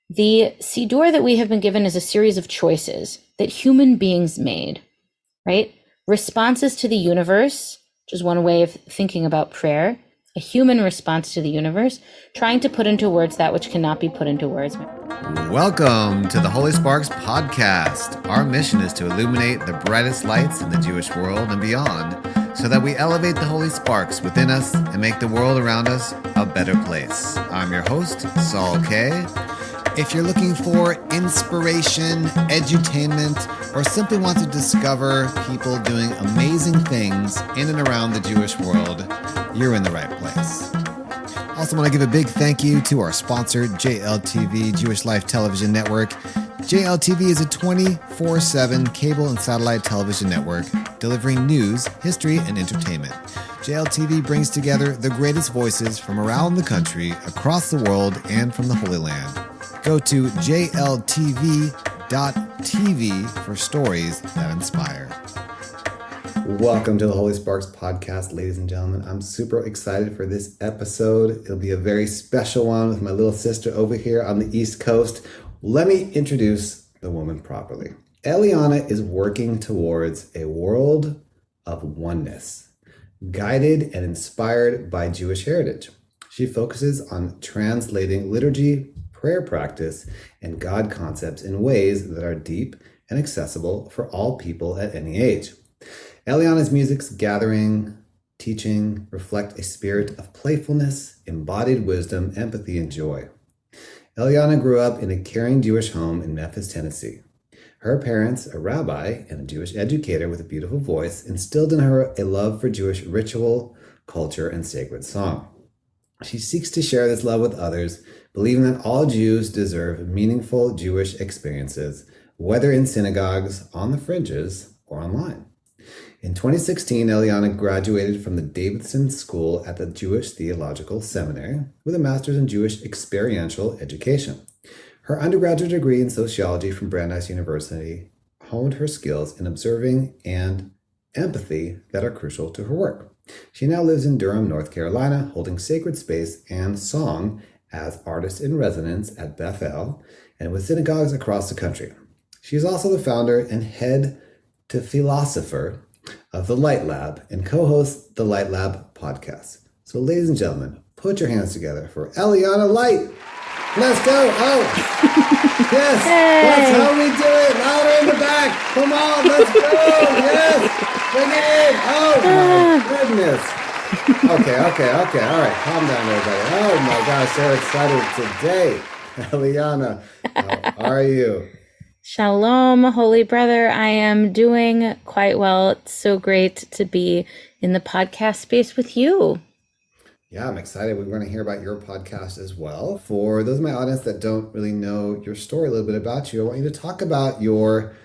The Siddur that we have been given is a series of choices that human beings made, right? Responses to the universe, which is one way of thinking about prayer, a human response to the universe, trying to put into words that which cannot be put into words. Welcome to the Holy Sparks podcast. Our mission is to illuminate the brightest lights in the Jewish world and beyond so that we elevate the holy sparks within us and make the world around us a better place. I'm your host, Saul K. If you're looking for inspiration, edutainment, or simply want to discover people doing amazing things in and around the Jewish world, you're in the right place. Also want to give a big thank you to our sponsor, JLTV, Jewish Life Television Network. JLTV is a 24/7 cable and satellite television network delivering news, history, and entertainment. JLTV brings together the greatest voices from around the country, across the world, and from the Holy Land. Go to jltv.tv for stories that inspire. Welcome to the Holy Sparks podcast, ladies and gentlemen. I'm super excited for this episode. It'll be a very special one with my little sister over here on the East Coast. Let me introduce the woman properly. Eliana is working towards a world of oneness, guided and inspired by Jewish heritage. She focuses on translating liturgy, prayer practice, and God concepts in ways that are deep and accessible for all people at any age. Eliana's music's gathering, teaching reflect a spirit of playfulness, embodied wisdom, empathy, and joy. Eliana grew up in a caring Jewish home in Memphis, Tennessee. Her parents, a rabbi and a Jewish educator with a beautiful voice, instilled in her a love for Jewish ritual, culture, and sacred song. She seeks to share this love with others, believing that all Jews deserve meaningful Jewish experiences, whether in synagogues, on the fringes, or online. In 2016, Eliana graduated from the Davidson School at the Jewish Theological Seminary with a master's in Jewish experiential education. Her undergraduate degree in sociology from Brandeis University honed her skills in observing and empathy that are crucial to her work. She now lives in Durham, North Carolina, holding sacred space and song as artist in residence at Bethel and with synagogues across the country. She is also the founder and head to philosopher of the Light Lab and co-hosts the Light Lab podcast. So ladies and gentlemen, put your hands together for Eliana Light. Let's go. Oh, yes. Hey. That's how we do it. Louder in the back. Come on, let's go. Yes. Bring it in. Oh my goodness. Okay. All right. Calm down, everybody. Oh my gosh, so excited today. Eliana, how are you? Shalom, holy brother. I am doing quite well. It's so great to be in the podcast space with you. Yeah, I'm excited. We're going to hear about your podcast as well. For those of my audience that don't really know your story, a little bit about you, I want you to talk about your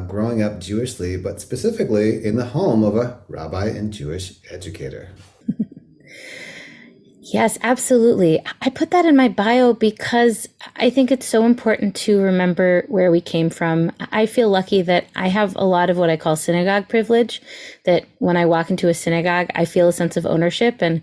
growing up Jewishly, but specifically in the home of a rabbi and Jewish educator. Yes, absolutely. I put that in my bio because I think it's so important to remember where we came from. I feel lucky that I have a lot of what I call synagogue privilege, that when I walk into a synagogue, I feel a sense of ownership. And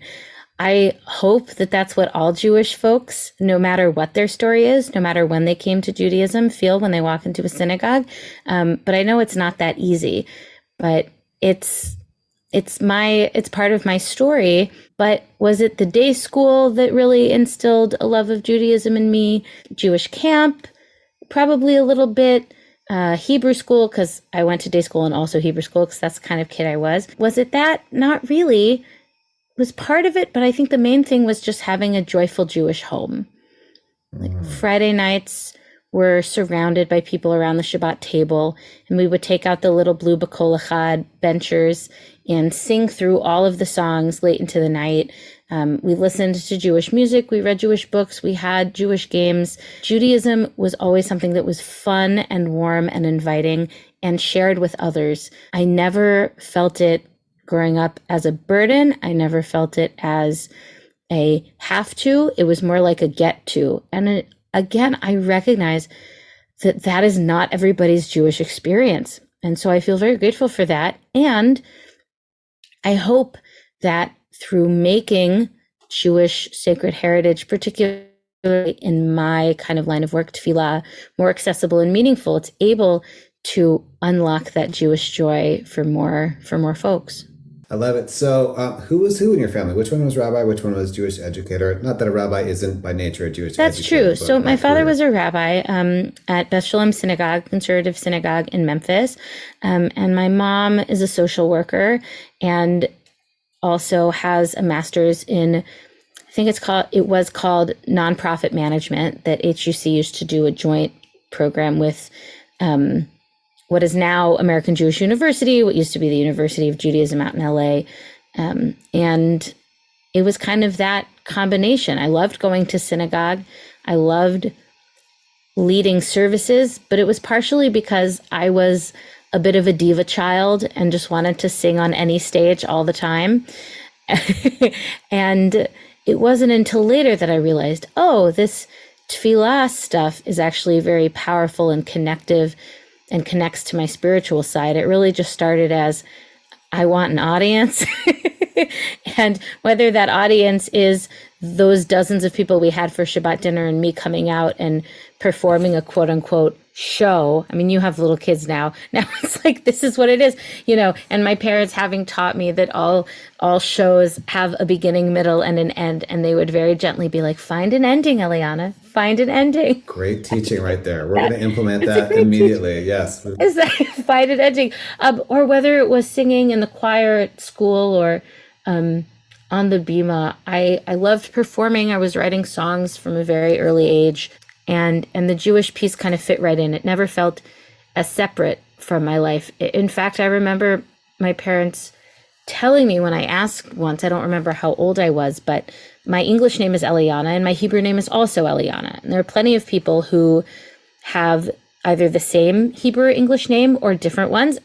I hope that that's what all Jewish folks, no matter what their story is, no matter when they came to Judaism, feel when they walk into a synagogue. But I know it's not that easy, but it's part of my story. But was it the day school that really instilled a love of Judaism in me? Jewish camp, probably a little bit. Hebrew school, because I went to day school and also Hebrew school, because that's the kind of kid I was. Was it that? Not really. It was part of it, but I think the main thing was just having a joyful Jewish home. Like Friday nights were surrounded by people around the Shabbat table, and we would take out the little blue B'Kol Echad benchers and sing through all of the songs late into the night. We listened to Jewish music, we read Jewish books, we had Jewish games. Judaism was always something that was fun and warm and inviting and shared with others. I never felt it growing up as a burden. I never felt it as a have to. It was more like a get to. And again, I recognize that that is not everybody's Jewish experience. And so I feel very grateful for that. And I hope that through making Jewish sacred heritage, particularly in my kind of line of work, tefillah, more accessible and meaningful. It's able to unlock that Jewish joy for more folks. I love it. So, who was who in your family? Which one was rabbi? Which one was Jewish educator? Not that a rabbi isn't by nature a Jewish That's educator. true. So my father was a rabbi at Beth Shalom Synagogue, conservative synagogue in Memphis. And my mom is a social worker and also has a master's in, I think it was called nonprofit management, that HUC used to do a joint program with what is now American Jewish University, what used to be the University of Judaism out in LA. And it was kind of that combination. I loved going to synagogue. I loved leading services, but it was partially because I was a bit of a diva child and just wanted to sing on any stage all the time. And it wasn't until later that I realized, oh, this tefillah stuff is actually very powerful and connective and connects to my spiritual side. It really just started as, I want an audience. And whether that audience is those dozens of people we had for Shabbat dinner and me coming out and performing a quote unquote show. I mean, you have little kids now. Now it's like, this is what it is, and my parents having taught me that all shows have a beginning, middle, and an end. And they would very gently be like, find an ending, Eliana, find an ending. Great teaching right there. We're going to implement that immediately. Yes. Is that find an ending? Or whether it was singing in the choir at school or on the bima, I loved performing. I was writing songs from a very early age, and the Jewish piece kind of fit right in. It never felt as separate from my life. In fact, I remember my parents telling me when I asked once, I don't remember how old I was, but my English name is Eliana and my Hebrew name is also Eliana. And there are plenty of people who have either the same Hebrew or English name or different ones.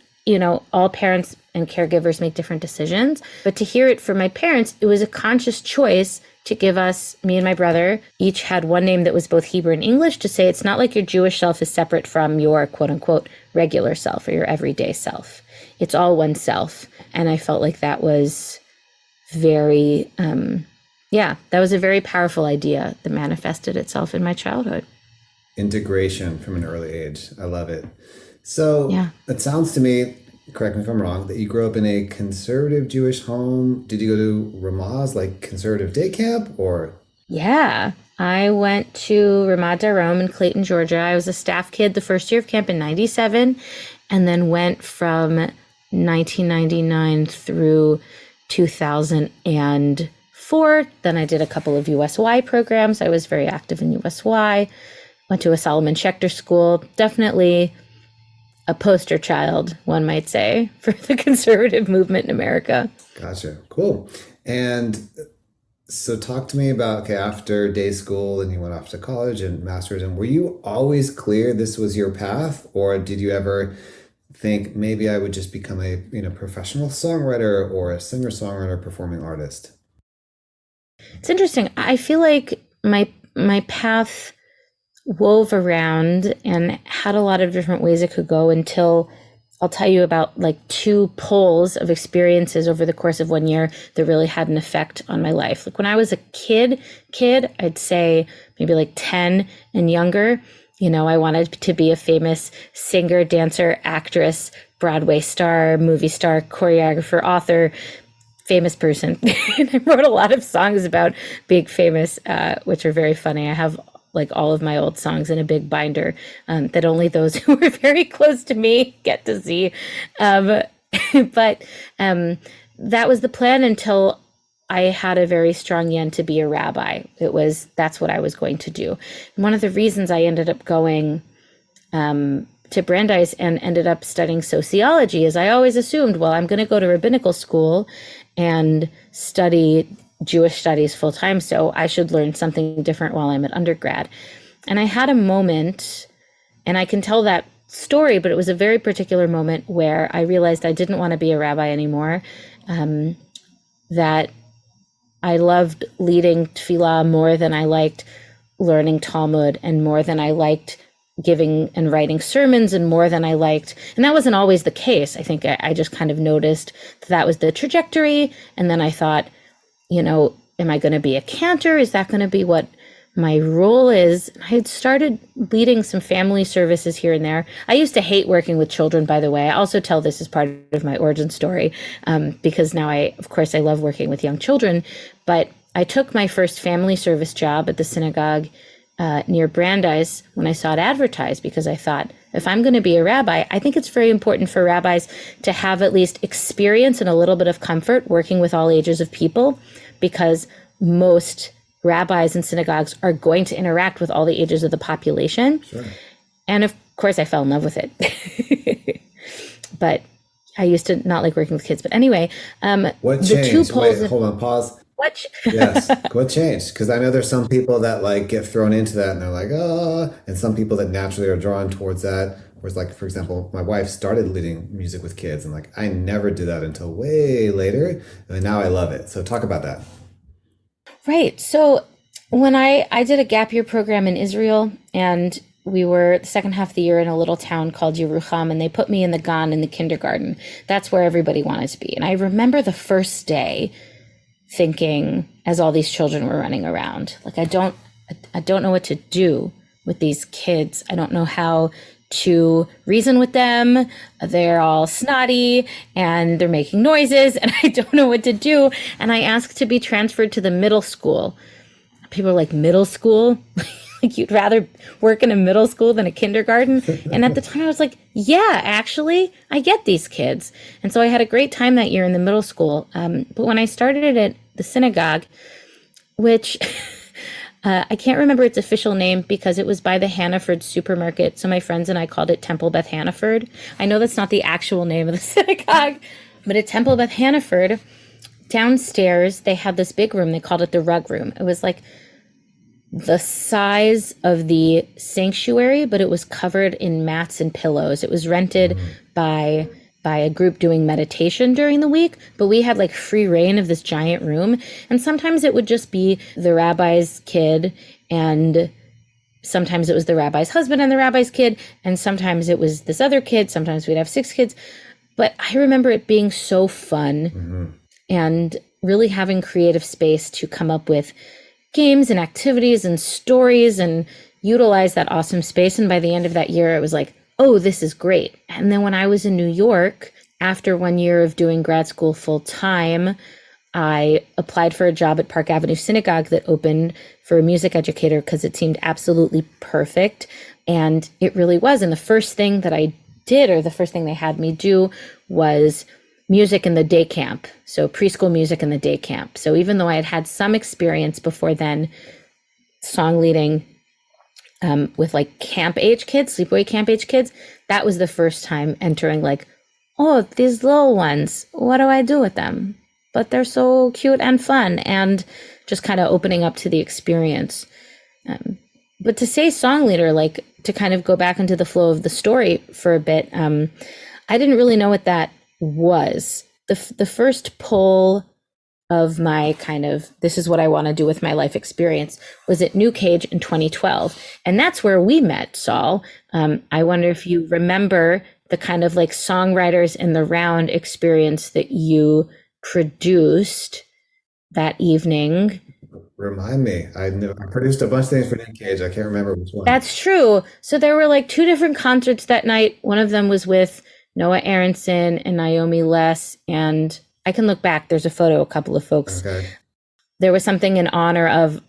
All parents and caregivers make different decisions. But to hear it from my parents, it was a conscious choice to give us, me and my brother, each had one name that was both Hebrew and English, to say it's not like your Jewish self is separate from your quote unquote regular self or your everyday self. It's all one self. And I felt like that was very, that was a very powerful idea that manifested itself in my childhood. Integration from an early age. I love it. So it sounds to me, correct me if I'm wrong, that you grew up in a conservative Jewish home. Did you go to Ramaz, like conservative day camp, or? Yeah, I went to Ramad Darom in Clayton, Georgia. I was a staff kid the first year of camp in 97, and then went from 1999 through 2004. Then I did a couple of USY programs. I was very active in USY. Went to a Solomon Schechter school. Definitely a poster child, one might say, for the conservative movement in America. Gotcha. Cool. And so talk to me about, after day school and you went off to college and master's, and were you always clear this was your path? Or did you ever think maybe I would just become a professional songwriter or a singer-songwriter, performing artist? It's interesting. I feel like my path wove around and had a lot of different ways it could go until I'll tell you about like two poles of experiences over the course of 1 year that really had an effect on my life. Like when I was a kid, I'd say maybe like 10 and younger, I wanted to be a famous singer, dancer, actress, Broadway star, movie star, choreographer, author, famous person. And I wrote a lot of songs about being famous, which are very funny. I have like all of my old songs in a big binder that only those who were very close to me get to see. But that was the plan until I had a very strong yen to be a rabbi. That's what I was going to do. And one of the reasons I ended up going to Brandeis and ended up studying sociology is I always assumed, well, I'm going to go to rabbinical school and study Jewish studies full time, so I should learn something different while I'm at undergrad. And I had a moment, and I can tell that story, but it was a very particular moment where I realized I didn't want to be a rabbi anymore, that I loved leading tefillah more than I liked learning Talmud, and more than I liked giving and writing sermons, and more than I liked, and that wasn't always the case. I think I just kind of noticed that was the trajectory, and then I thought, am I going to be a cantor? Is that going to be what my role is, I had started leading some family services here and there. I used to hate working with children, by the way. I also tell this as part of my origin story, because now of course, I love working with young children. But I took my first family service job at the synagogue near Brandeis when I saw it advertised, because I thought, if I'm going to be a rabbi, I think it's very important for rabbis to have at least experience and a little bit of comfort working with all ages of people, because most rabbis and synagogues are going to interact with all the ages of the population. Sure. And of course, I fell in love with it. But I used to not like working with kids. But anyway, What the changed? two poles. Wait, hold on, pause. What? Yes. What changed? Because I know there's some people that like get thrown into that and they're like, oh, and some people that naturally are drawn towards that. Whereas, like, for example, my wife started leading music with kids, and like I never did that until way later, and now I love it. So talk about that. Right. So when I did a gap year program in Israel, and we were the second half of the year in a little town called Yerucham, and they put me in the gan in the kindergarten. That's where everybody wanted to be. And I remember the first day thinking, as all these children were running around, like, I don't know what to do with these kids. I don't know how to reason with them. They're all snotty and they're making noises, and I don't know what to do. And I asked to be transferred to the middle school. People are like, middle school? Like, you'd rather work in a middle school than a kindergarten? And at the time I was like, yeah, actually, I get these kids. And so I had a great time that year in the middle school. But when I started it at the synagogue, which I can't remember its official name because it was by the Hannaford supermarket. So my friends and I called it Temple Beth Hannaford. I know that's not the actual name of the synagogue, but at Temple Beth Hannaford, downstairs, they had this big room. They called it the rug room. It was like the size of the sanctuary, but it was covered in mats and pillows. It was rented by a group doing meditation during the week, but we had like free reign of this giant room. And sometimes it would just be the rabbi's kid, and sometimes it was the rabbi's husband and the rabbi's kid, and sometimes it was this other kid. Sometimes we'd have 6 kids. But I remember it being so fun and really having creative space to come up with games and activities and stories and utilize that awesome space. And by the end of that year, it was like, oh, this is great. And then when I was in New York, after 1 year of doing grad school full time, I applied for a job at Park Avenue Synagogue that opened for a music educator because it seemed absolutely perfect. And it really was. And the first thing that I did, or the first thing they had me do, was music in the day camp. So preschool music in the day camp. So even though I had had some experience before then, song leading with like camp age kids, sleepaway camp age kids, that was the first time entering like, oh, these little ones, what do I do with them? But they're so cute and fun, and just kind of opening up to the experience. But to say song leader, like to kind of go back into the flow of the story for a bit, I didn't really know what that was. The first pull of my kind of, this is what I want to do with my life experience, was at New Cage in 2012. And that's where we met, Saul. I wonder if you remember the kind of like songwriters in the round experience that you produced that evening. Remind me. I produced a bunch of things for Nick Cage. I can't remember which one. That's true. So there were like 2 different concerts that night. One of them was with Noah Aronson and Naomi Less, and I can look back. There's a photo, a couple of folks. Okay. There was something in honor of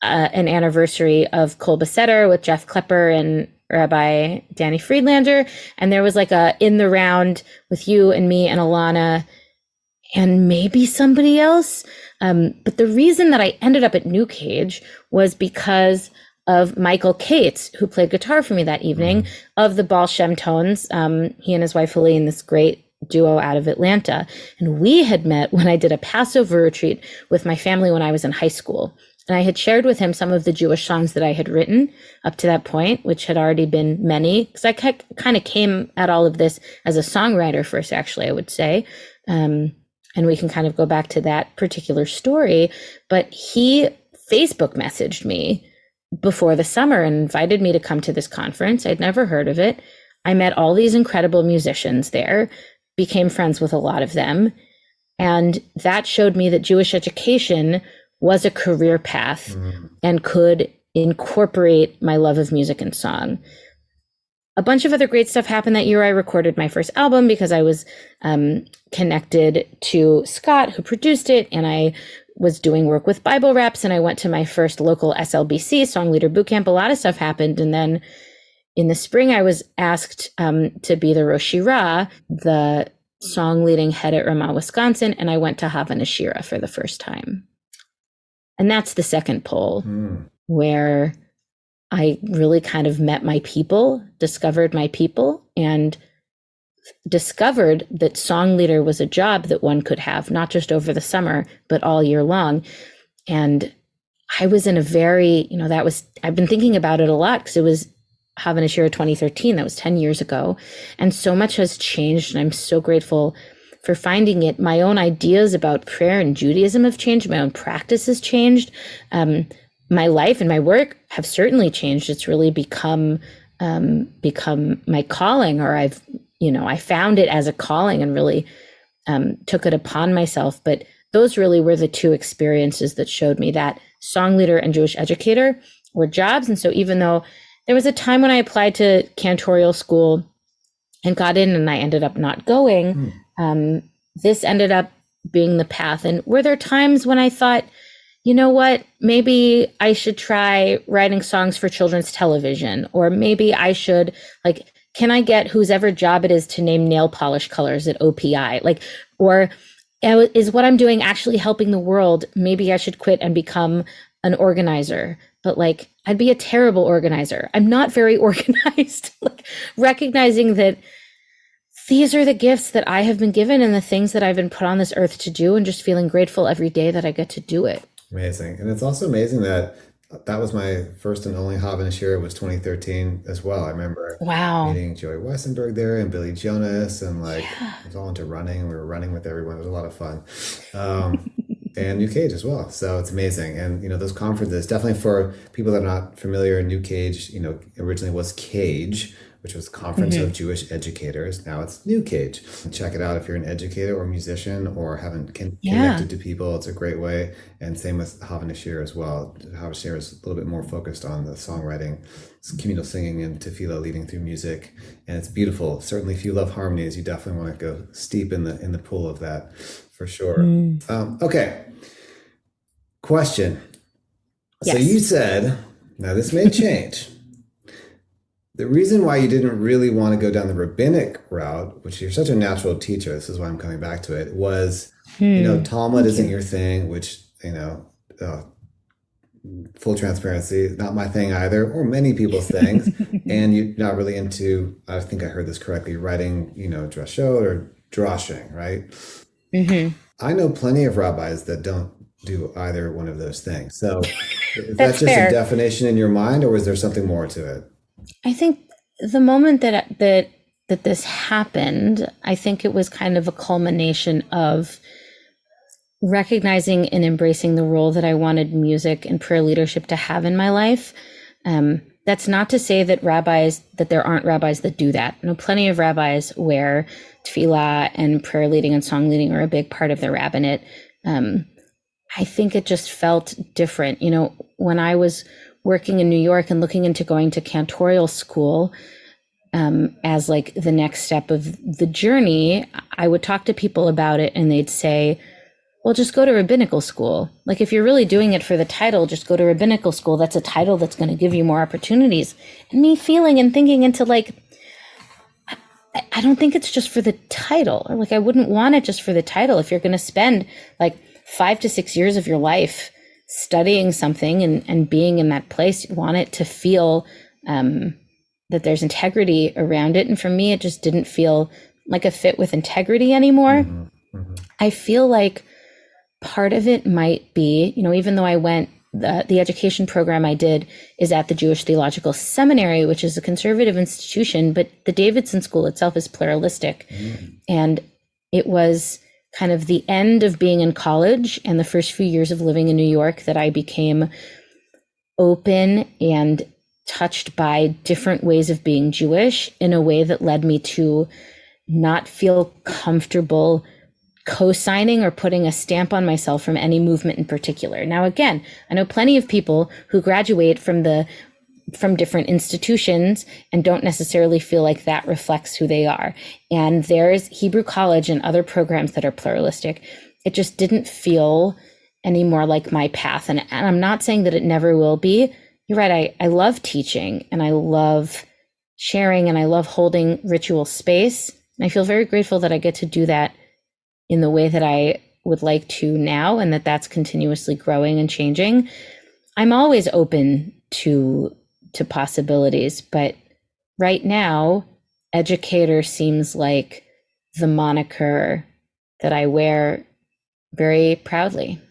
an anniversary of Kol Beseder with Jeff Klepper and Rabbi Danny Friedlander. And there was like a in the round with you and me and Alana and maybe somebody else. But the reason that I ended up at New Cage was because of Michael Cates, who played guitar for me that evening, of the Baal Shem Tones. He and his wife Helene, this great duo out of Atlanta. And we had met when I did a Passover retreat with my family when I was in high school. And I had shared with him some of the Jewish songs that I had written up to that point, which had already been many, because I kind of came at all of this as a songwriter first, actually, I would say. And we can kind of go back to that particular story. But he Facebook messaged me before the summer and invited me to come to this conference. I'd never heard of it. I met all these incredible musicians there, became friends with a lot of them. And that showed me that Jewish education was a career path and could incorporate my love of music and song. A bunch of other great stuff happened that year. I recorded my first album because I was connected to Scott, who produced it, and I was doing work with Bible reps, and I went to my first local SLBC, Song Leader Bootcamp. A lot of stuff happened. And then in the spring, I was asked to be the Rosh Shira, the song leading head at Ramah, Wisconsin, and I went to Havana Shira for the first time. And that's the second pole where I really kind of met my people, discovered my people, and discovered that song leader was a job that one could have, not just over the summer, but all year long. And I was in a very, I've been thinking about it a lot because it was Havana Shira 2013. That was 10 years ago. And so much has changed. And I'm so grateful for finding it. My own ideas about prayer and Judaism have changed. My own practice has changed. My life and my work have certainly changed. It's really become my calling, or I found it as a calling and really took it upon myself. But those really were the two experiences that showed me that song leader and Jewish educator were jobs. And so even though there was a time when I applied to cantorial school and got in and I ended up not going, this ended up being the path. And were there times when I thought, you know what, maybe I should try writing songs for children's television, or maybe I should, can I get whose ever job it is to name nail polish colors at OPI? Or is what I'm doing actually helping the world? Maybe I should quit and become an organizer. But I'd be a terrible organizer. I'm not very organized. Recognizing that these are the gifts that I have been given and the things that I've been put on this earth to do, and just feeling grateful every day that I get to do it. Amazing. And it's also amazing that was my first and only Havana Shira was 2013 as well. I remember meeting Joey Weissenberg there and Billy Jonas, and I was all into running. We were running with everyone. It was a lot of fun. And New Cage as well. So it's amazing. And, those conferences, definitely for people that are not familiar, New Cage, originally was Cage, which was Conference of Jewish Educators. Now it's New Cage. Check it out if you're an educator or musician or haven't connected to people. It's a great way. And same with Havana Shira as well. Havana Shira is a little bit more focused on the songwriting, communal singing, and tefillah leading through music. And it's beautiful. Certainly if you love harmonies, you definitely want to go steep in the pool of that for sure. Okay. Question. Yes. So you said, now this may change. The reason why you didn't really want to go down the rabbinic route, which you're such a natural teacher, this is why I'm coming back to it, was, Talmud isn't your thing, which, full transparency, not my thing either, or many people's things. And you're not really into, I think I heard this correctly, writing, drashot or drashing, right? I know plenty of rabbis that don't do either one of those things. So is that just fair. A definition in your mind, or is there something more to it? I think the moment that this happened, I think it was kind of a culmination of recognizing and embracing the role that I wanted music and prayer leadership to have in my life. That's not to say that there aren't rabbis that do that. I know plenty of rabbis where tefillah and prayer leading and song leading are a big part of their rabbinate. I think it just felt different. When I was working in New York and looking into going to cantorial school as the next step of the journey, I would talk to people about it and they'd say, well, just go to rabbinical school. If you're really doing it for the title, just go to rabbinical school. That's a title that's going to give you more opportunities. And me feeling and thinking into I don't think it's just for the title, or I wouldn't want it just for the title. If you're going to spend 5 to 6 years of your life studying something and being in that place, you want it to feel that there's integrity around it. And for me, it just didn't feel like a fit with integrity anymore. I feel like part of it might be, even though I went, the education program I did is at the Jewish Theological Seminary, which is a conservative institution, but the Davidson School itself is pluralistic. And it was kind of the end of being in college and the first few years of living in New York that I became open and touched by different ways of being Jewish in a way that led me to not feel comfortable co-signing or putting a stamp on myself from any movement in particular. Now, again, I know plenty of people who graduate from different institutions and don't necessarily feel like that reflects who they are. And there's Hebrew College and other programs that are pluralistic. It just didn't feel any more like my path. And I'm not saying that it never will be. You're right. I love teaching and I love sharing and I love holding ritual space. And I feel very grateful that I get to do that in the way that I would like to now, and that's continuously growing and changing. I'm always open to possibilities, but right now, educator seems like the moniker that I wear very proudly.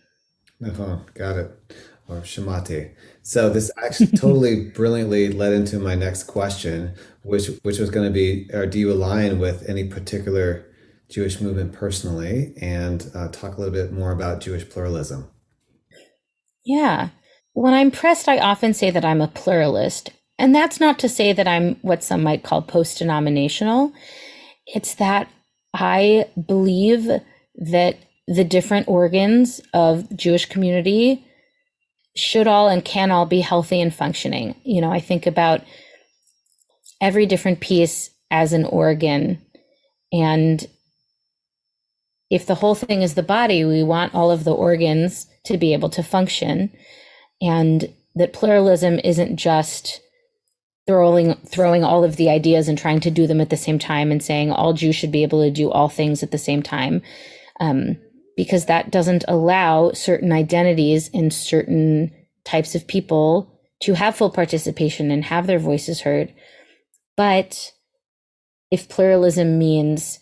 Got it. Or Shemati. So this actually totally brilliantly led into my next question, which was going to be, do you align with any particular Jewish movement personally, and talk a little bit more about Jewish pluralism? Yeah. When I'm pressed, I often say that I'm a pluralist. And that's not to say that I'm what some might call post-denominational. It's that I believe that the different organs of Jewish community should all and can all be healthy and functioning. I think about every different piece as an organ. And if the whole thing is the body, we want all of the organs to be able to function. And that pluralism isn't just throwing all of the ideas and trying to do them at the same time and saying all Jews should be able to do all things at the same time, because that doesn't allow certain identities and certain types of people to have full participation and have their voices heard. But if pluralism means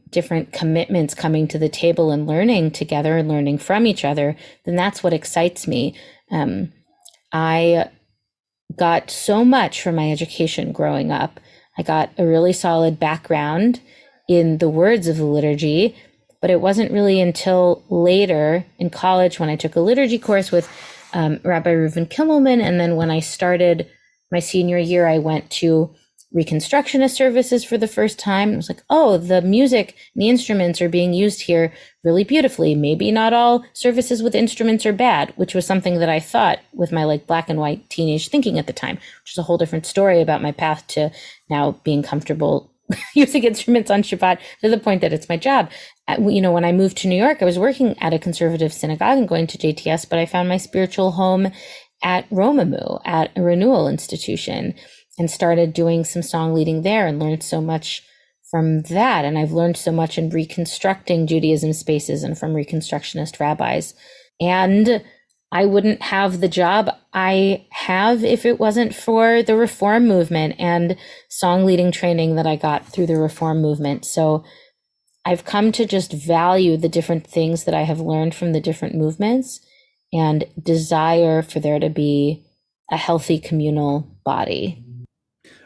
different commitments coming to the table and learning together and learning from each other, then that's what excites me. I got so much from my education growing up. I got a really solid background in the words of the liturgy, but it wasn't really until later in college when I took a liturgy course with Rabbi Reuven Kimmelman. And then when I started my senior year, I went to Reconstructionist services for the first time. It was like, oh, the music and the instruments are being used here really beautifully. Maybe not all services with instruments are bad, which was something that I thought with my black and white teenage thinking at the time, which is a whole different story about my path to now being comfortable using instruments on Shabbat to the point that it's my job. When I moved to New York, I was working at a conservative synagogue and going to JTS, but I found my spiritual home at Romamu, at a renewal institution, and started doing some song leading there and learned so much from that. And I've learned so much in reconstructing Judaism spaces and from Reconstructionist rabbis. And I wouldn't have the job I have if it wasn't for the Reform movement and song leading training that I got through the Reform movement. So I've come to just value the different things that I have learned from the different movements and desire for there to be a healthy communal body.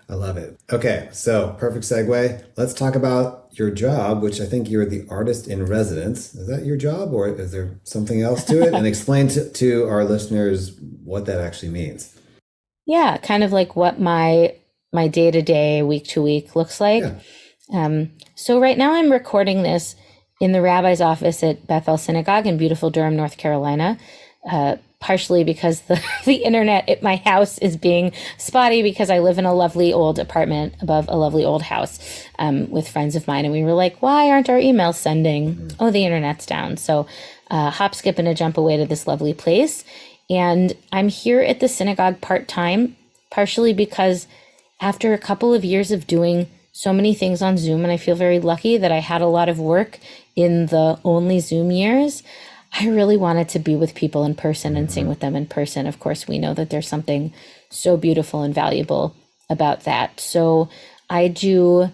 I love it. Okay, so perfect segue. Let's talk about your job, which I think you're the artist in residence. Is that your job, or is there something else to it? And explain to our listeners what that actually means. Yeah, kind of like what my day-to-day, week-to-week looks like. Yeah. So right now I'm recording this in the rabbi's office at Bethel Synagogue in beautiful Durham, North Carolina. Partially because the internet at my house is being spotty because I live in a lovely old apartment above a lovely old house with friends of mine. And we were like, why aren't our emails sending? Oh, the internet's down. So hop, skip, and a jump away to this lovely place. And I'm here at the synagogue part-time, partially because after a couple of years of doing so many things on Zoom, and I feel very lucky that I had a lot of work in the only Zoom years, I really wanted to be with people in person and sing with them in person. Of course, we know that there's something so beautiful and valuable about that. So I do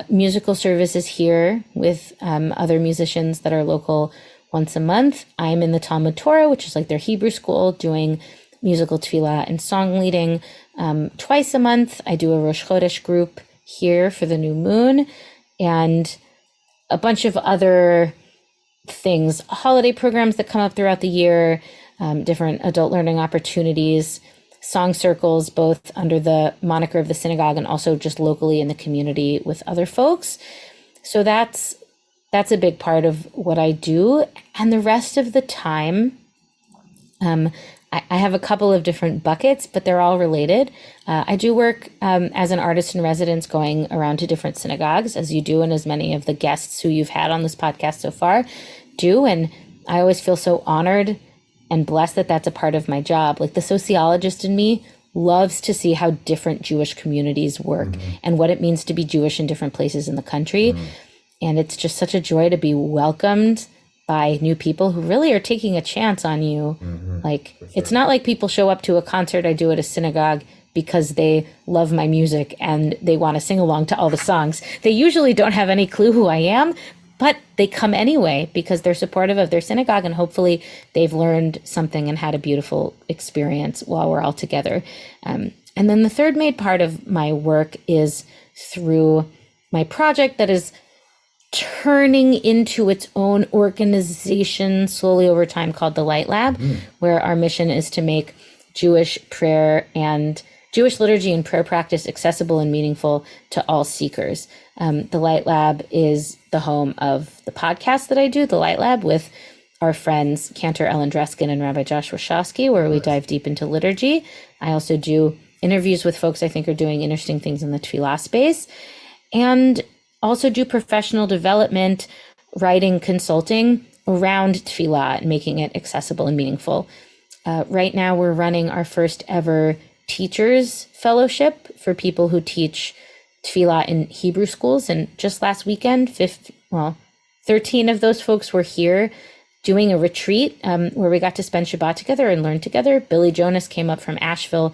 musical services here with other musicians that are local once a month. I'm in the Talmud Torah, which is like their Hebrew school, doing musical tefillah and song leading. Twice a month, I do a Rosh Chodesh group here for the new moon, and a bunch of other things, holiday programs that come up throughout the year, different adult learning opportunities, song circles, both under the moniker of the synagogue and also just locally in the community with other folks. So that's that's a big part of what I do. And the rest of the time, I have a couple of different buckets, but they're all related. I do work as an artist in residence, going around to different synagogues, as you do, and as many of the guests who you've had on this podcast so far do. And I always feel so honored and blessed that that's a part of my job. Like, the sociologist in me loves to see how different Jewish communities work and what it means to be Jewish in different places in the country. And it's just such a joy to be welcomed by new people who really are taking a chance on you. Like, it's not like people show up to a concert I do at a synagogue because they love my music and they want to sing along to all the songs. They usually don't have any clue who I am, but they come anyway because they're supportive of their synagogue, and hopefully they've learned something and had a beautiful experience while we're all together. And then the third main part of my work is through my project that is turning into its own organization slowly over time, called the Light Lab, where our mission is to make Jewish prayer and Jewish liturgy and prayer practice accessible and meaningful to all seekers. The Light Lab is the home of the podcast that I do, the Light Lab, with our friends Cantor Ellen Dreskin and Rabbi Joshua Shosky, where we dive deep into liturgy. I also do interviews with folks I think are doing interesting things in the tefillah space, and also do professional development, writing, consulting around tefillah and making it accessible and meaningful. Right now, we're running our first ever teachers fellowship for people who teach tefillah in Hebrew schools. And just last weekend, 13 of those folks were here doing a retreat where we got to spend Shabbat together and learn together. Billy Jonas came up from Asheville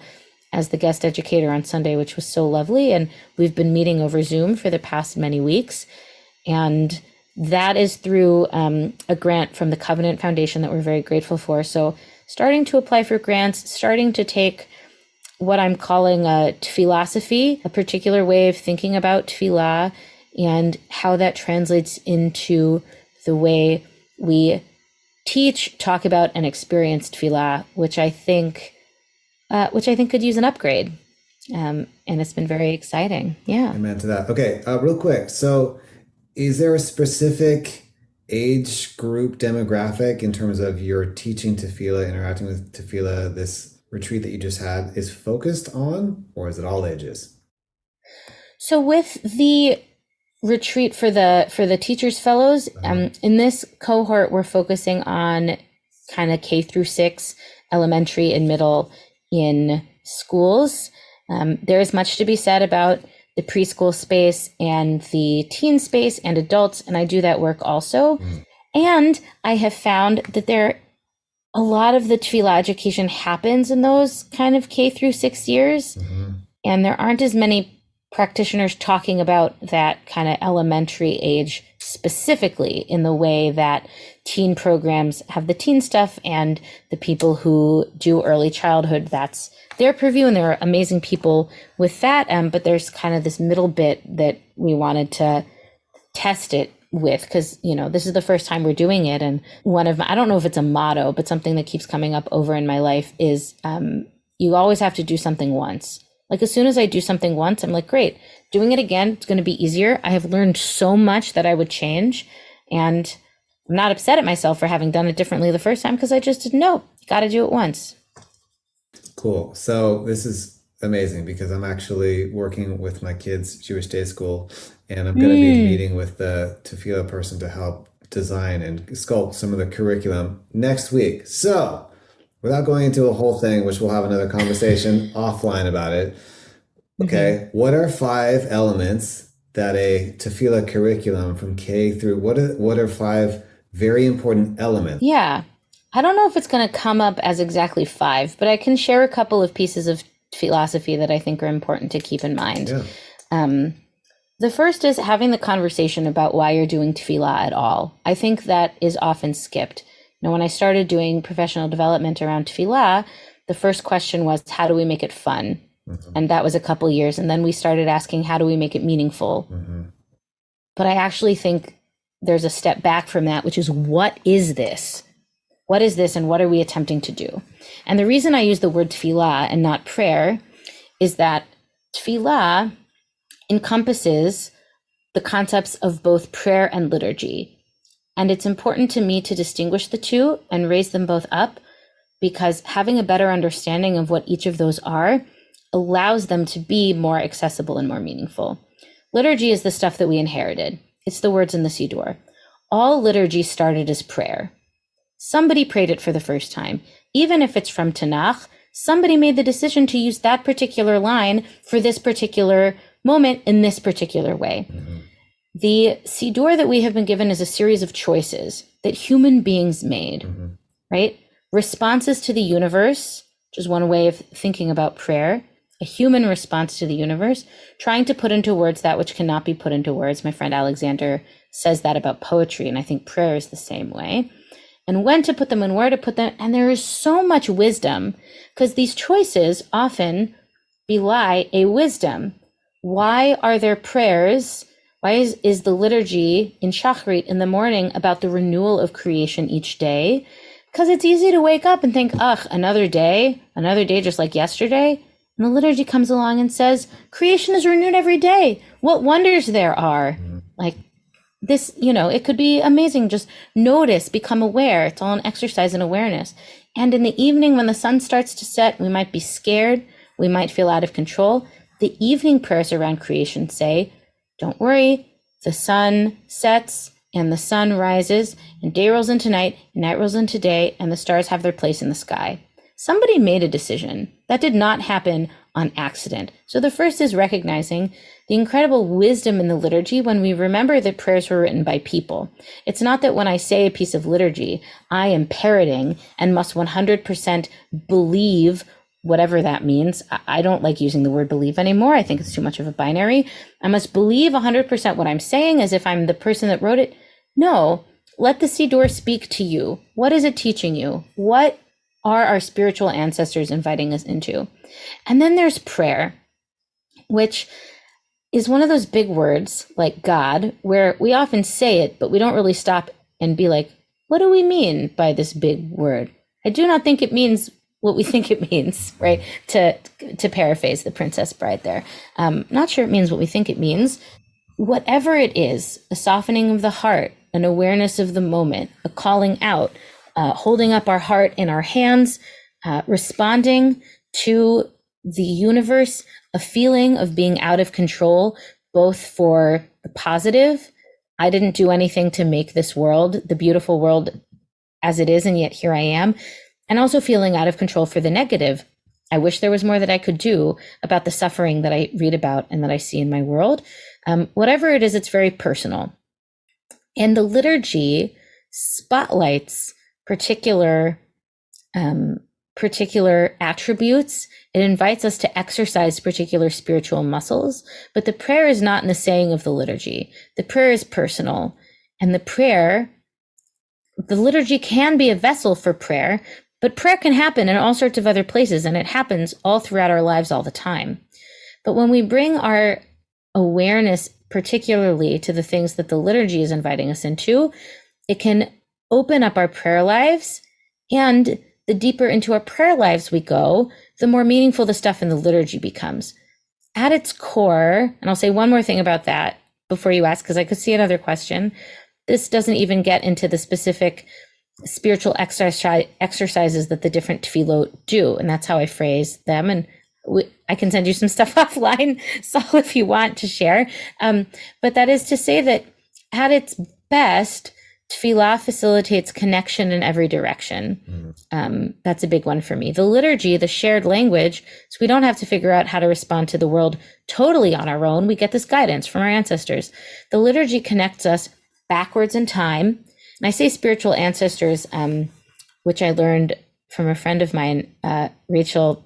as the guest educator on Sunday, which was so lovely. And we've been meeting over Zoom for the past many weeks. And that is through a grant from the Covenant Foundation that we're very grateful for. So starting to apply for grants, starting to take what I'm calling a tefillosophy, a particular way of thinking about tefillah, and how that translates into the way we teach, talk about, and experience tefillah, which I think could use an upgrade. And it's been very exciting. Yeah. Amen to that. Okay, real quick. So is there a specific age group demographic in terms of your teaching tefillah, interacting with tefillah, this retreat that you just had is focused on, or is it all ages? So with the retreat for the teachers fellows, in this cohort, we're focusing on kind of K through 6, elementary and middle in schools. There is much to be said about the preschool space and the teen space and adults, and I do that work also. And I have found that a lot of the tefillah education happens in those kind of K through 6 years, and there aren't as many practitioners talking about that kind of elementary age specifically in the way that teen programs have the teen stuff, and the people who do early childhood, that's their purview, and there are amazing people with that. But there's kind of this middle bit that we wanted to test it with, because, this is the first time we're doing it. And one of my, I don't know if it's a motto, but something that keeps coming up over in my life is you always have to do something once. Like, as soon as I do something once, I'm like, great, doing it again, it's going to be easier. I have learned so much that I would change. And I'm not upset at myself for having done it differently the first time, because I just didn't know. Got to do it once. Cool. So this is amazing, because I'm actually working with my kids' Jewish day school, and I'm going to be meeting with the tefillah person to help design and sculpt some of the curriculum next week. So without going into a whole thing, which we'll have another conversation offline about it, okay, what are 5 elements that a tefillah curriculum from K through, what are 5 very important elements? Yeah. I don't know if it's going to come up as exactly 5, but I can share a couple of pieces of philosophy that I think are important to keep in mind. Yeah. The first is having the conversation about why you're doing tefillah at all. I think that is often skipped. When I started doing professional development around tefillah, the first question was, how do we make it fun? And that was a couple years. And then we started asking, how do we make it meaningful? But I actually think there's a step back from that, which is, what is this? What is this, and what are we attempting to do? And the reason I use the word tefillah and not prayer is that tefillah encompasses the concepts of both prayer and liturgy. And it's important to me to distinguish the two and raise them both up, because having a better understanding of what each of those are allows them to be more accessible and more meaningful. Liturgy is the stuff that we inherited. It's the words in the Siddur. All liturgy started as prayer. Somebody prayed it for the first time. Even if it's from Tanakh, somebody made the decision to use that particular line for this particular moment in this particular way. The Siddur that we have been given is a series of choices that human beings made, right? Responses to the universe, which is one way of thinking about prayer, a human response to the universe, trying to put into words that which cannot be put into words. My friend Alexander says that about poetry, and I think prayer is the same way. And when to put them and where to put them. And there is so much wisdom, because these choices often belie a wisdom. Why are there prayers? Why is the liturgy in Shachrit in the morning about the renewal of creation each day? Because it's easy to wake up and think, ugh, another day just like yesterday. And the liturgy comes along and says, creation is renewed every day. What wonders there are. Like this, it could be amazing. Just notice, become aware. It's all an exercise in awareness. And in the evening, when the sun starts to set, we might be scared. We might feel out of control. The evening prayers around creation say, don't worry, the sun sets and the sun rises, and day rolls into night, and night rolls into day, and the stars have their place in the sky. Somebody made a decision. That did not happen on accident. So the first is recognizing the incredible wisdom in the liturgy when we remember that prayers were written by people. It's not that when I say a piece of liturgy, I am parroting and must 100% believe whatever that means. I don't like using the word believe anymore. I think it's too much of a binary. I must believe 100% what I'm saying as if I'm the person that wrote it. No, let the Siddur speak to you. What is it teaching you? What are our spiritual ancestors inviting us into? And then there's prayer, which is one of those big words like God, where we often say it, but we don't really stop and be like, what do we mean by this big word? I do not think it means what we think it means, right? To paraphrase the Princess Bride there. Not sure it means what we think it means. Whatever it is, a softening of the heart, an awareness of the moment, a calling out, holding up our heart in our hands, responding to the universe, a feeling of being out of control, both for the positive, I didn't do anything to make this world, the beautiful world as it is, and yet here I am, and also feeling out of control for the negative. I wish there was more that I could do about the suffering that I read about and that I see in my world. Whatever it is, it's very personal. And the liturgy spotlights particular attributes. It invites us to exercise particular spiritual muscles, but the prayer is not in the saying of the liturgy. The prayer is personal, and the liturgy can be a vessel for prayer, but prayer can happen in all sorts of other places, and it happens all throughout our lives all the time. But when we bring our awareness particularly to the things that the liturgy is inviting us into, it can open up our prayer lives, and the deeper into our prayer lives we go, the more meaningful the stuff in the liturgy becomes. At its core, and I'll say one more thing about that before you ask, because I could see another question. This doesn't even get into the specific spiritual exercises that the different tefillot do, and that's how I phrase them. And I can send you some stuff offline, Saul, if you want to share. But that is to say that at its best, tefillah facilitates connection in every direction. That's a big one for me. The liturgy, the shared language, so we don't have to figure out how to respond to the world totally on our own. We get this guidance from our ancestors. The liturgy connects us backwards in time. And I say spiritual ancestors, which I learned from a friend of mine, Rachel,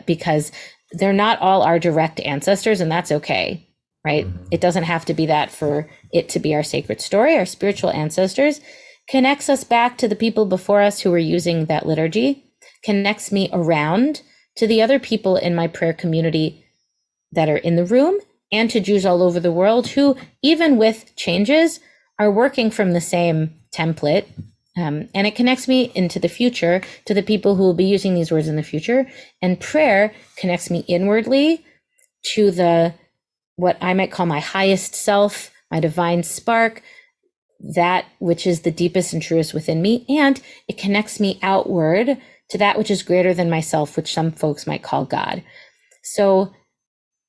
because they're not all our direct ancestors, and that's okay, right? It doesn't have to be that for it to be our sacred story. Our spiritual ancestors connects us back to the people before us who were using that liturgy, connects me around to the other people in my prayer community that are in the room, and to Jews all over the world who, even with changes, are working from the same template. And it connects me into the future to the people who will be using these words in the future. And prayer connects me inwardly to what I might call my highest self, my divine spark, that which is the deepest and truest within me, and it connects me outward to that which is greater than myself, which some folks might call God. So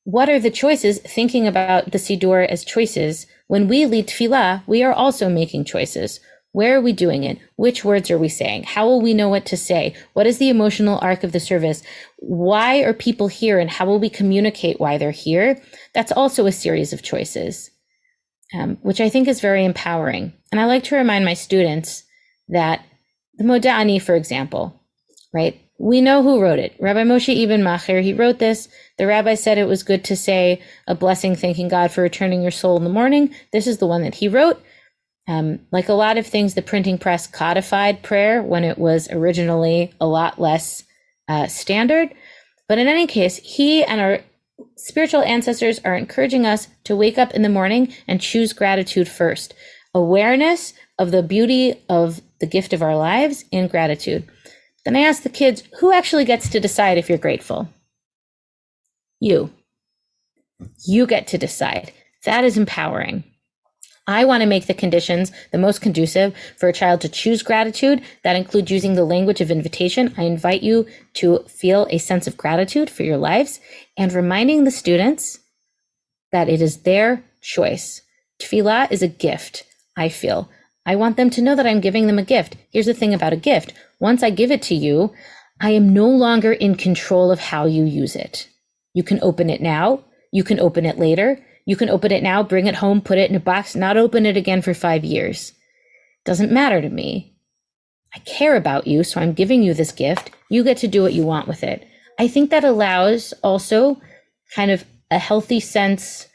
what are the choices? Thinking about the Siddur as choices. When we lead tefillah, we are also making choices. Where are we doing it? Which words are we saying? How will we know what to say? What is the emotional arc of the service? Why are people here, and how will we communicate why they're here? That's also a series of choices, which I think is very empowering. And I like to remind my students that the Moda'ani, for example, right? We know who wrote it. Rabbi Moshe Ibn Macher, he wrote this. The rabbi said it was good to say a blessing, thanking God for returning your soul in the morning. This is the one that he wrote. Like a lot of things, the printing press codified prayer when it was originally a lot less standard. But in any case, he and our spiritual ancestors are encouraging us to wake up in the morning and choose gratitude first. Awareness of the beauty of the gift of our lives and gratitude. Then I ask the kids, who actually gets to decide if you're grateful? You. You get to decide. That is empowering. I want to make the conditions the most conducive for a child to choose gratitude. That includes using the language of invitation. I invite you to feel a sense of gratitude for your lives and reminding the students that it is their choice. Tefillah is a gift, I feel. I want them to know that I'm giving them a gift. Here's the thing about a gift. Once I give it to you, I am no longer in control of how you use it. You can open it now. You can open it later. You can open it now, bring it home, put it in a box, not open it again for 5 years. Doesn't matter to me. I care about you, so I'm giving you this gift. You get to do what you want with it. I think that allows also kind of a healthy sense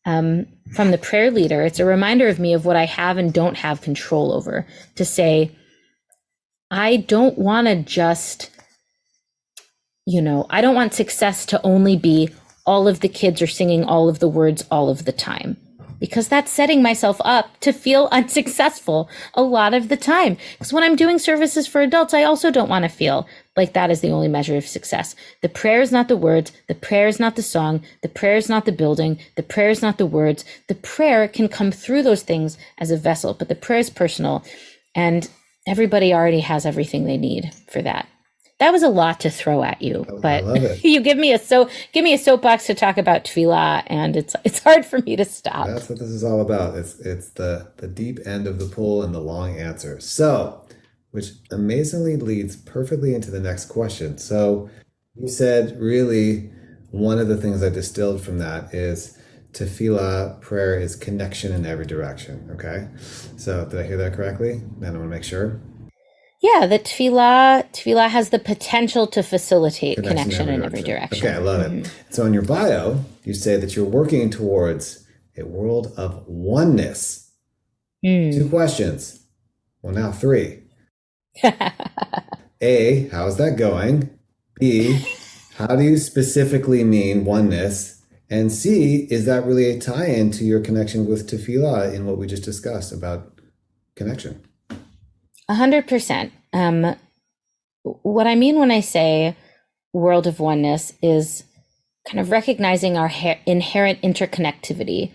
from the prayer leader. It's a reminder of me of what I have and don't have control over, to say, I don't want to just, I don't want success to only be all of the kids are singing all of the words all of the time, because that's setting myself up to feel unsuccessful a lot of the time. Because when I'm doing services for adults, I also don't want to feel like that is the only measure of success. The prayer is not the words. The prayer is not the song. The prayer is not the building. The prayer is not the words. The prayer can come through those things as a vessel, but the prayer is personal, and everybody already has everything they need for that. That was a lot to throw at you, but you give me a soapbox to talk about tefillah, and it's hard for me to stop. That's what this is all about. It's the deep end of the pool and the long answer. So, which amazingly leads perfectly into the next question. So, you said really one of the things I distilled from that is tefillah, prayer is connection in every direction. Okay, so did I hear that correctly? And I want to make sure. Yeah, the tefillah has the potential to facilitate connection in every direction. Okay, I love it. So in your bio, you say that you're working towards a world of oneness. 2 questions. Well, now 3. A, how's that going? B, how do you specifically mean oneness? And C, is that really a tie-in to your connection with tefillah in what we just discussed about connection? 100%. What I mean when I say world of oneness is kind of recognizing our inherent interconnectivity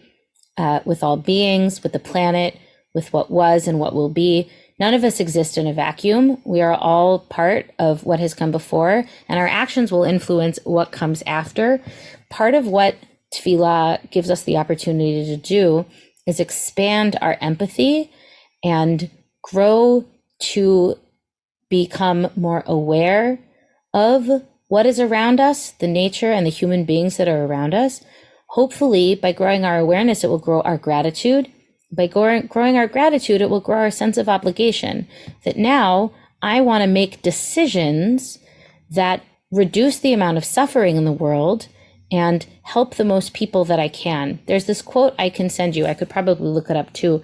with all beings, with the planet, with what was and what will be. None of us exist in a vacuum. We are all part of what has come before, and our actions will influence what comes after. Part of what tefillah gives us the opportunity to do is expand our empathy and grow to become more aware of what is around us, the nature and the human beings that are around us. Hopefully, by growing our awareness, it will grow our gratitude. By growing our gratitude, it will grow our sense of obligation, that now I want to make decisions that reduce the amount of suffering in the world and help the most people that I can. There's this quote I can send you. I could probably look it up too.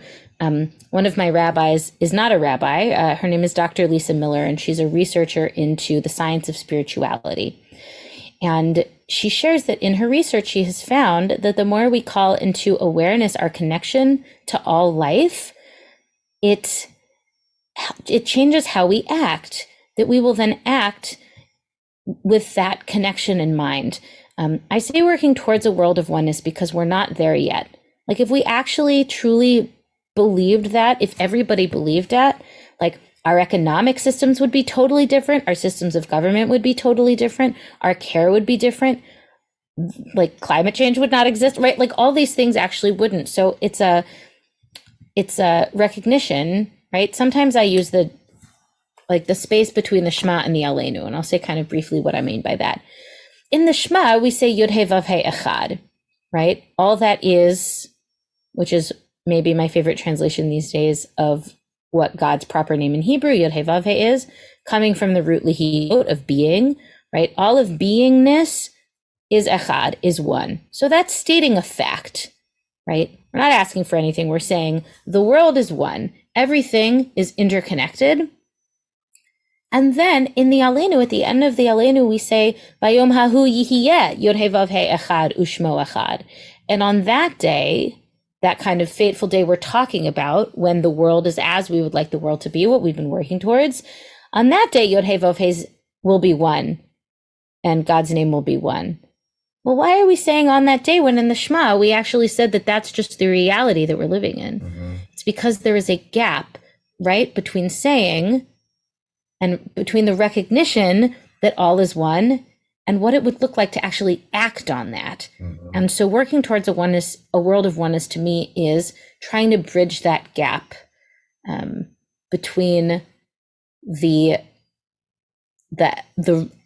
One of my rabbis is not a rabbi. Her name is Dr. Lisa Miller, and she's a researcher into the science of spirituality. And she shares that in her research, she has found that the more we call into awareness our connection to all life, it changes how we act, that we will then act with that connection in mind. I say working towards a world of oneness because we're not there yet. Like if we actually truly believed that, if everybody believed that, like our economic systems would be totally different, our systems of government would be totally different, our care would be different, like climate change would not exist, right? Like all these things actually wouldn't. So it's a recognition, right? Sometimes I use the space between the Shema and the Aleinu, and I'll say kind of briefly what I mean by that. In the Shema, we say Yud He Vav He Echad, right? All that is, which is maybe my favorite translation these days of what God's proper name in Hebrew, Yod He Vav He, is, coming from the root Lihiyot of being, right? All of beingness is Echad, is one. So that's stating a fact, right? We're not asking for anything. We're saying the world is one. Everything is interconnected. And then in the Aleinu, at the end of the Aleinu, we say, Vayom Hahu Yihiyeh, Yod He Vav He Echad, Ushmo Echad. And on that day, that kind of fateful day we're talking about, when the world is as we would like the world to be, what we've been working towards, on that day, Yod He Vav He will be one, and God's name will be one. Well, why are we saying on that day when in the Shema we actually said that that's just the reality that we're living in? Mm-hmm. It's because there is a gap, right, between saying and between the recognition that all is one and what it would look like to actually act on that. Mm-hmm. And so working towards a oneness, a world of oneness, to me is trying to bridge that gap between the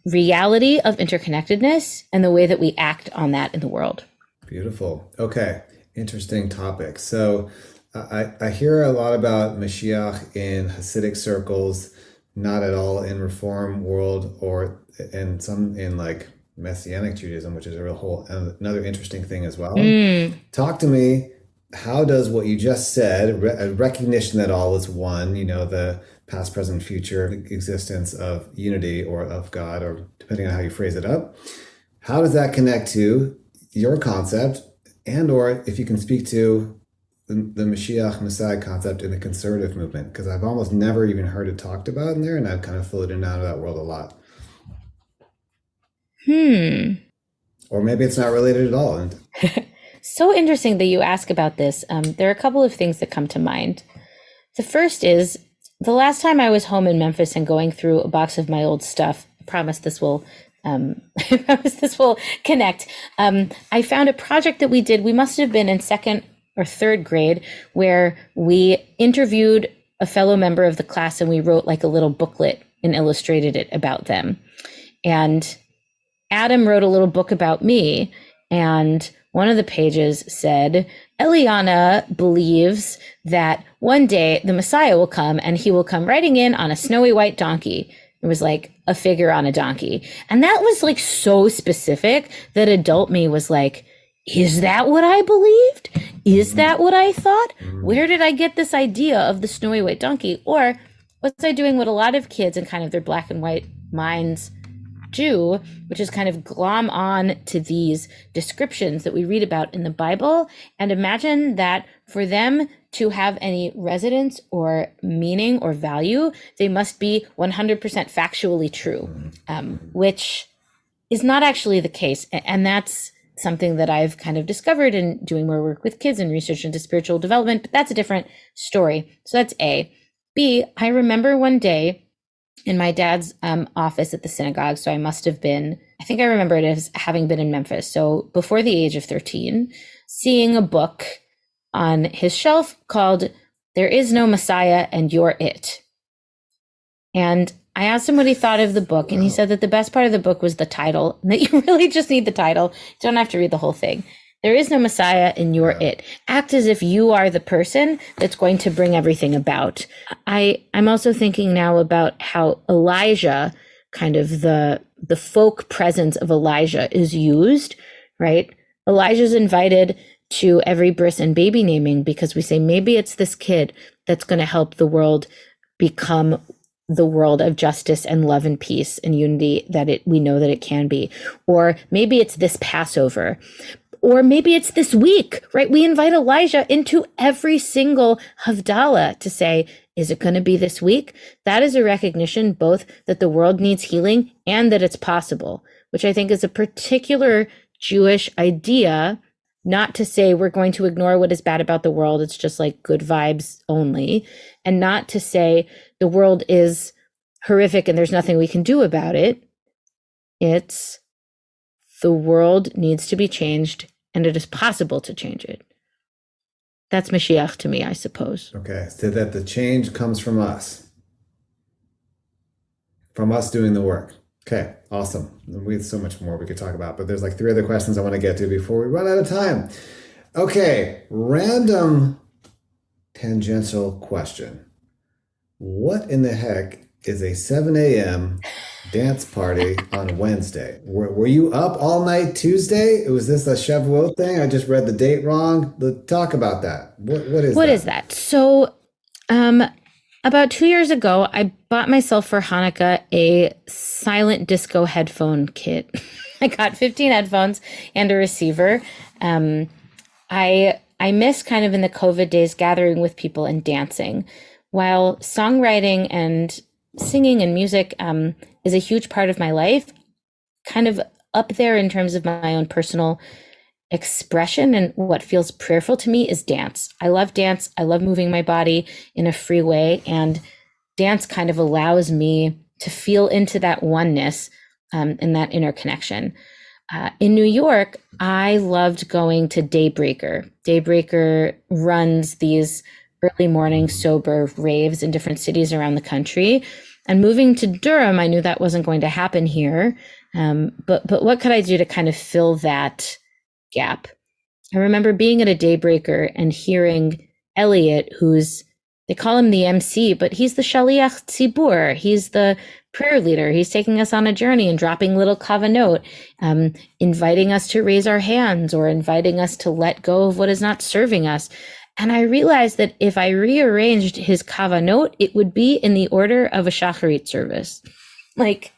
reality of interconnectedness and the way that we act on that in the world. Beautiful. Okay. Interesting topic. So I hear a lot about Moshiach in Hasidic circles, not at all in Reform world, or in some in like Messianic Judaism, which is another interesting thing as well. Talk to me. How does what you just said, a recognition that all is one, the past, present, future existence of unity or of God, or depending on how you phrase it up, how does that connect to your concept, and or if you can speak to the Mashiach Messiah concept in the conservative movement? Because I've almost never even heard it talked about in there, and I've kind of floated in and out of that world a lot. Or maybe it's not related at all. So interesting that you ask about this. There are a couple of things that come to mind. The first is, the last time I was home in Memphis and going through a box of my old stuff, I promise this will connect. I found a project that we did. We must have been in second or third grade, where we interviewed a fellow member of the class and we wrote like a little booklet and illustrated it about them. And Adam wrote a little book about me, and one of the pages said, Eliana believes that one day the Messiah will come, and he will come riding in on a snowy white donkey. It was like a figure on a donkey. And that was like so specific that adult me was like, is that what I believed? Is that what I thought? Where did I get this idea of the snowy white donkey? Or was I doing what a lot of kids in kind of their black and white minds do, which is kind of glom on to these descriptions that we read about in the Bible and imagine that for them to have any resonance or meaning or value, they must be 100% factually true, which is not actually the case. And that's something that I've kind of discovered in doing more work with kids and research into spiritual development, but that's a different story. So that's A. B, I remember one day in my dad's office at the synagogue. So I must have been, I think I remember it as having been in Memphis. So before the age of 13, seeing a book on his shelf called There Is No Messiah and You're It. And I asked him what he thought of the book, and he said that the best part of the book was the title, and that you really just need the title. You don't have to read the whole thing. There is no Messiah and you're it. Act as if you are the person that's going to bring everything about. I'm also thinking now about how Elijah, kind of the folk presence of Elijah is used, right? Elijah's invited to every bris and baby naming because we say maybe it's this kid that's going to help the world become the world of justice and love and peace and unity that we know that it can be. Or maybe it's this Passover. Or maybe it's this week, right? We invite Elijah into every single Havdalah to say, is it going to be this week? That is a recognition both that the world needs healing and that it's possible, which I think is a particular Jewish idea not to say we're going to ignore what is bad about the world. It's just like good vibes only. And not to say the world is horrific and there's nothing we can do about it. It's the world needs to be changed and it is possible to change it. That's Moshiach to me, I suppose. Okay, so that the change comes from us doing the work. Okay, awesome. We have so much more we could talk about, but there's like 3 other questions I want to get to before we run out of time. Okay, random tangential question. What in the heck is a 7 a.m. dance party on Wednesday? Were you up all night Tuesday? Was this a Shavuot thing? I just read the date wrong. Talk about that. What is that? So, about 2 years ago, I bought myself for Hanukkah a silent disco headphone kit. I got 15 headphones and a receiver. I miss kind of in the COVID days gathering with people and dancing. While songwriting and singing and music is a huge part of my life, kind of up there in terms of my own personal expression and what feels prayerful to me is dance. I love dance. I love moving my body in a free way. And dance kind of allows me to feel into that oneness and that inner connection. In New York, I loved going to Daybreaker. Daybreaker runs these early morning sober raves in different cities around the country. And moving to Durham, I knew that wasn't going to happen here. But what could I do to kind of fill that gap? I remember being at a Daybreaker and hearing Elliot, they call him the MC, but he's the Shaliach Tzibur. He's the prayer leader. He's taking us on a journey and dropping little kavanot, inviting us to raise our hands or inviting us to let go of what is not serving us. And I realized that if I rearranged his kavanot, it would be in the order of a shacharit service. Like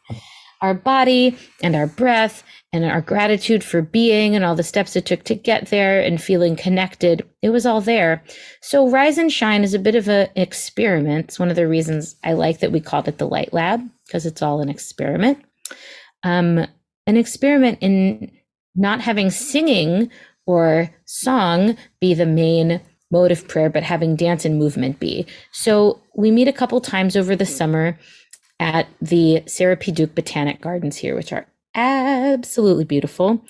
our body and our breath and our gratitude for being and all the steps it took to get there and feeling connected, it was all there. So Rise and Shine is a bit of an experiment. It's one of the reasons I like that we called it the Light Lab, because it's all an experiment. An experiment in not having singing or song be the main mode of prayer, but having dance and movement be. So we meet a couple times over the summer at the Sarah P. Duke Botanic Gardens here, which are absolutely beautiful.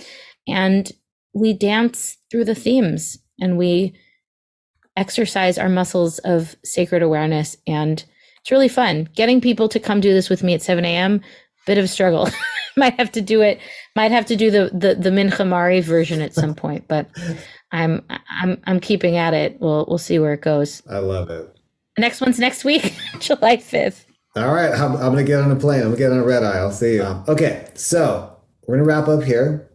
And we dance through the themes and we exercise our muscles of sacred awareness. And it's really fun. Getting people to come do this with me at 7 a.m., bit of a struggle. Might have to do the Mincha Mari version at some point, but I'm keeping at it. We'll see where it goes. I love it. The next one's next week, July 5th. All right, I'm going to get on a plane. I'm going to get on a red eye. I'll see you. Okay, so we're going to wrap up here.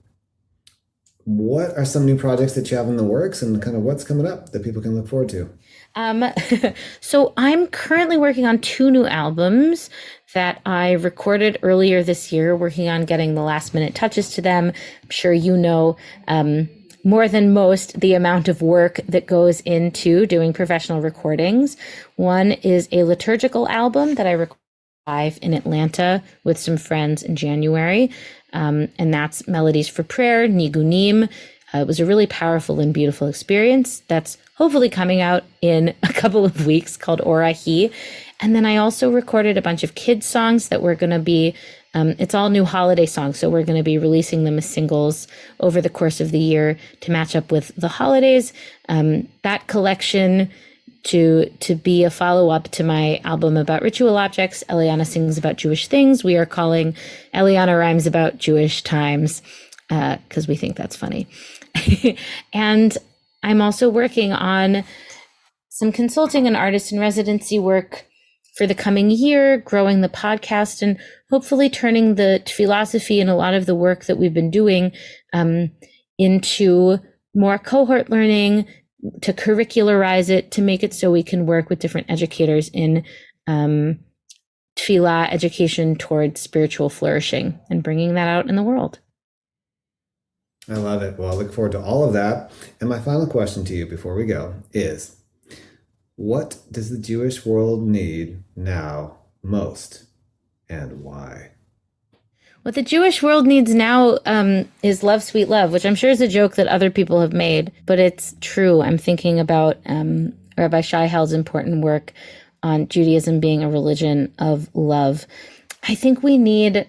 What are some new projects that you have in the works and kind of what's coming up that people can look forward to? So I'm currently working on 2 new albums that I recorded earlier this year, working on getting the last minute touches to them. I'm sure you know more than most the amount of work that goes into doing professional recordings. One is a liturgical album that I recorded live in Atlanta with some friends in January. And that's Melodies for Prayer, Nigunim. It was a really powerful and beautiful experience that's hopefully coming out in a couple of weeks, called Orahi. And then I also recorded a bunch of kids songs that we're going to be, it's all new holiday songs. So we're going to be releasing them as singles over the course of the year to match up with the holidays. That collection to be a follow-up to my album about ritual objects, Eliana Sings About Jewish Things. We are calling Eliana Rhymes About Jewish Times, because we think that's funny. And I'm also working on some consulting and artist in residency work for the coming year, growing the podcast, and hopefully turning the philosophy and a lot of the work that we've been doing into more cohort learning, to curricularize it, to make it so we can work with different educators in tefillah education towards spiritual flourishing and bringing that out in the world. I love it. Well, I look forward to all of that. And my final question to you before we go is, what does the Jewish world need now most, and why? What the Jewish world needs now is love, sweet love, which I'm sure is a joke that other people have made, but it's true. I'm thinking about Rabbi Shai-Held's important work on Judaism being a religion of love. I think we need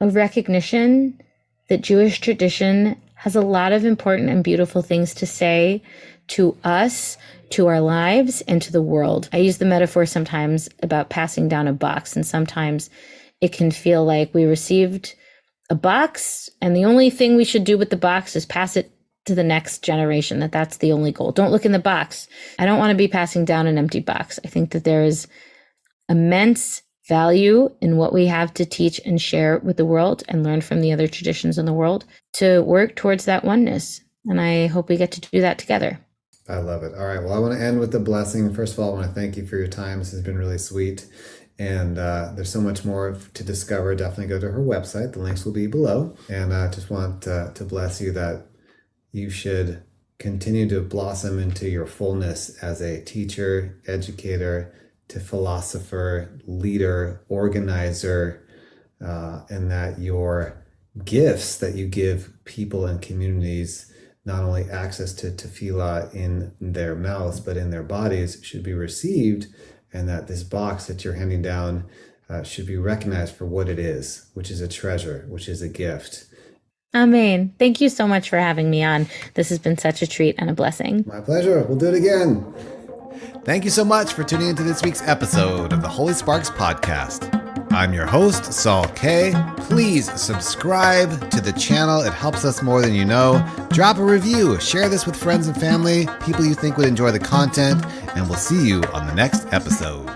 a recognition that Jewish tradition has a lot of important and beautiful things to say to us, to our lives, and to the world. I use the metaphor sometimes about passing down a box, and sometimes it can feel like we received a box and the only thing we should do with the box is pass it to the next generation, that's the only goal. Don't look in the box. I don't want to be passing down an empty box. I think that there is immense value in what we have to teach and share with the world and learn from the other traditions in the world to work towards that oneness. And I hope we get to do that together. I love it. All right. Well, I want to end with the blessing. First of all, I want to thank you for your time. This has been really sweet. And there's so much more to discover. Definitely go to her website. The links will be below. And I just want to bless you that you should continue to blossom into your fullness as a teacher, educator, to philosopher, leader, organizer, and that your gifts that you give people and communities, not only access to tefillah in their mouths, but in their bodies, should be received, and that this box that you're handing down should be recognized for what it is, which is a treasure, which is a gift. Amen. Thank you so much for having me on. This has been such a treat and a blessing. My pleasure. We'll do it again. Thank you so much for tuning into this week's episode of the Holy Sparks Podcast. I'm your host, Saul K. Please subscribe to the channel. It helps us more than you know. Drop a review. Share this with friends and family, people you think would enjoy the content, and we'll see you on the next episode.